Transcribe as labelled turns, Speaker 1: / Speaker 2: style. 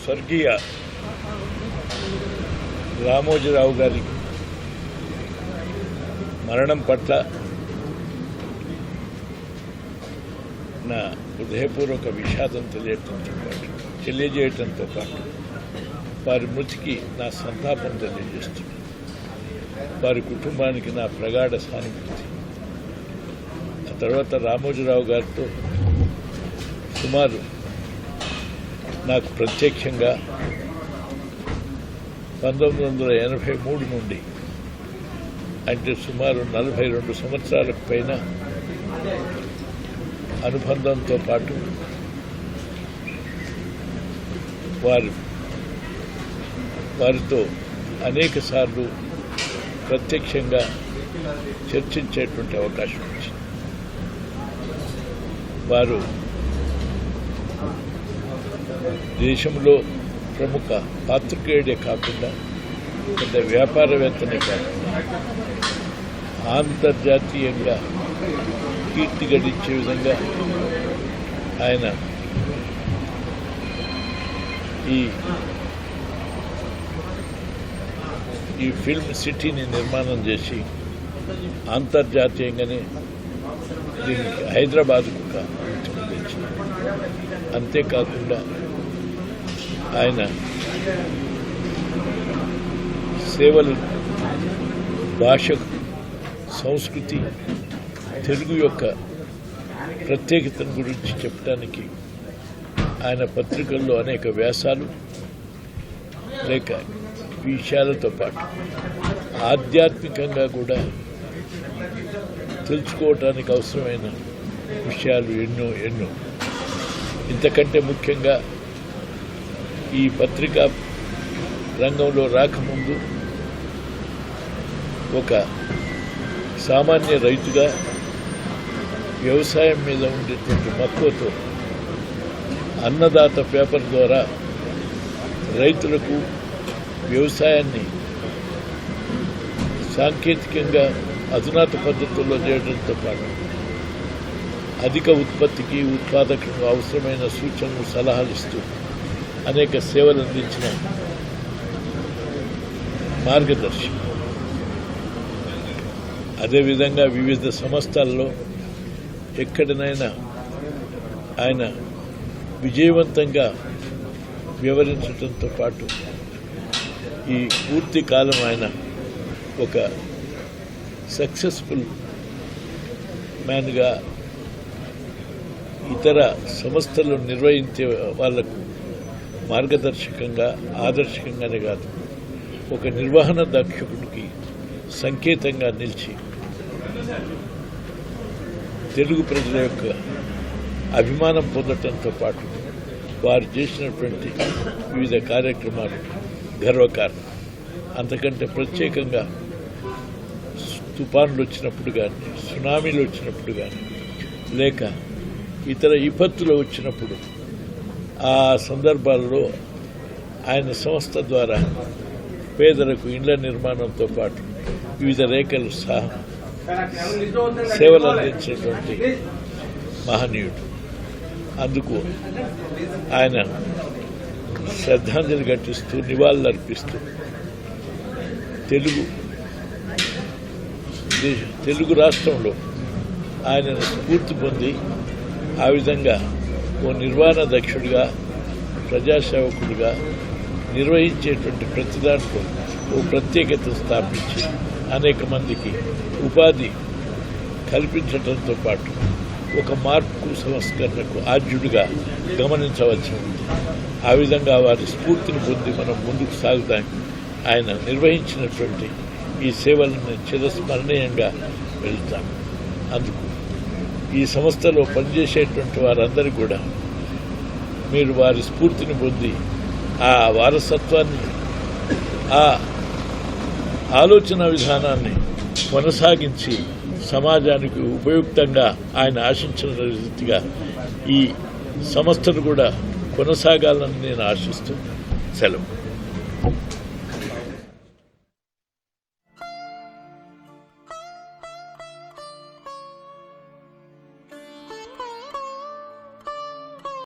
Speaker 1: స్వర్గీయ రామోజీరావు గారి మరణం పట్ల నా హృదయపూర్వక విషాదం తెలియజేయటంతో పాటు వారి మృతికి నా సంతాపం తెలియజేస్తున్నాను. వారి కుటుంబానికి నా ప్రగాఢ సానుభూతి. ఆ తర్వాత రామోజీరావు గారితో సుమారు నాకు ప్రత్యక్షంగా 1983 నుండి అంటే సుమారు 42 సంవత్సరాలకు పైన అనుబంధంతో పాటు వారితో అనేక సార్లు ప్రత్యక్షంగా చర్చించేటువంటి అవకాశం వచ్చింది. వారు దేశంలో ప్రముఖ పాత్రికేయుడే కాకుండా పెద్ద వ్యాపారవేత్తనే కాకుండా అంతర్జాతీయంగా కీర్తి గడించే విధంగా ఆయన ఈ ఫిల్మ్ సిటీని నిర్మాణం చేసి అంతర్జాతీయంగానే దీనికి హైదరాబాద్కు తెచ్చింది. అంతేకాకుండా ఆయన సేవలు భాష, సంస్కృతి, తెలుగు యొక్క ప్రత్యేకతను గురించి చెప్పడానికి ఆయన పత్రికల్లో అనేక వ్యాసాలు లేక విషయాలతో పాటు ఆధ్యాత్మికంగా కూడా తెలుసుకోవటానికి అవసరమైన విషయాలు ఎన్నో. ఇంతకంటే ముఖ్యంగా ఈ పత్రికా రంగంలో రాకముందు ఒక సామాన్య రైతుగా వ్యవసాయం మీద ఉండేటువంటి మక్కువతో అన్నదాత పేపర్ ద్వారా రైతులకు వ్యవసాయాన్ని సాంకేతికంగా అధునాత పద్ధతుల్లో చేయడంతో పాటు అధిక ఉత్పత్తికి ఉత్పాదకకు అవసరమైన సూచనలు సలహాలు ఇస్తూ అనేక సేవలు అందించిన మార్గదర్శి. అదేవిధంగా వివిధ సంస్థల్లో ఎక్కడనైనా ఆయన విజయవంతంగా వ్యవహరించడంతో పాటు ఈ పూర్తి కాలం ఆయన ఒక సక్సెస్ఫుల్ మ్యాన్గా ఇతర సంస్థలు నిర్వహించే వాళ్లకు మార్గదర్శకంగా ఆదర్శకంగానే కాదు, ఒక నిర్వహణ దక్షకుడికి సంకేతంగా నిలిచి తెలుగు ప్రజల యొక్క అభిమానం పొందటంతో పాటు వారు చేసినటువంటి వివిధ కార్యక్రమాలు గర్వకారణం. అంతకంటే ప్రత్యేకంగా తుఫాన్లు వచ్చినప్పుడు కానీ, సునామీలు వచ్చినప్పుడు కానీ, లేక ఇతర విపత్తులు వచ్చినప్పుడు ఆ సందర్భాల్లో ఆయన సంస్థ ద్వారా పేదలకు ఇండ్ల నిర్మాణంతో పాటు వివిధ రేఖలు సేవలు అందించినటువంటి మహనీయుడు. అందుకు ఆయన శ్రద్ధాంజలి ఘటిస్తూ నివాళులర్పిస్తూ తెలుగు రాష్ట్రంలో ఆయనను స్ఫూర్తి పొంది ఆ విధంగా ఓ నిర్వహణ దక్షుడిగా, ప్రజాసేవకుడిగా నిర్వహించేటువంటి ప్రతి దాంట్లో ఓ ప్రత్యేకత స్థాపించి అనేక మందికి ఉపాధి కల్పించడంతో పాటు ఒక మార్పు సంస్కరణకు ఆద్యుడిగా గమనించవలసి ఉంది. ఆ విధంగా వారి స్ఫూర్తిని పొంది మనం ముందుకు సాగుతానికి ఆయన నిర్వహించినటువంటి ఈ సేవలను చిరస్మరణీయంగా వెళ్తాం. అందుకు ఈ సంస్థలో పనిచేసేటువంటి వారందరూ కూడా మీరు వారి స్ఫూర్తిని పొంది ఆ వారసత్వాన్ని, ఆ ఆలోచన విధానాన్ని కొనసాగించి సమాజానికి ఉపయుక్తంగా ఆయన ఆశించిన రీతిగా ఈ సంస్థను కూడా కొనసాగాలని నేను ఆశిస్తూ సెలవు.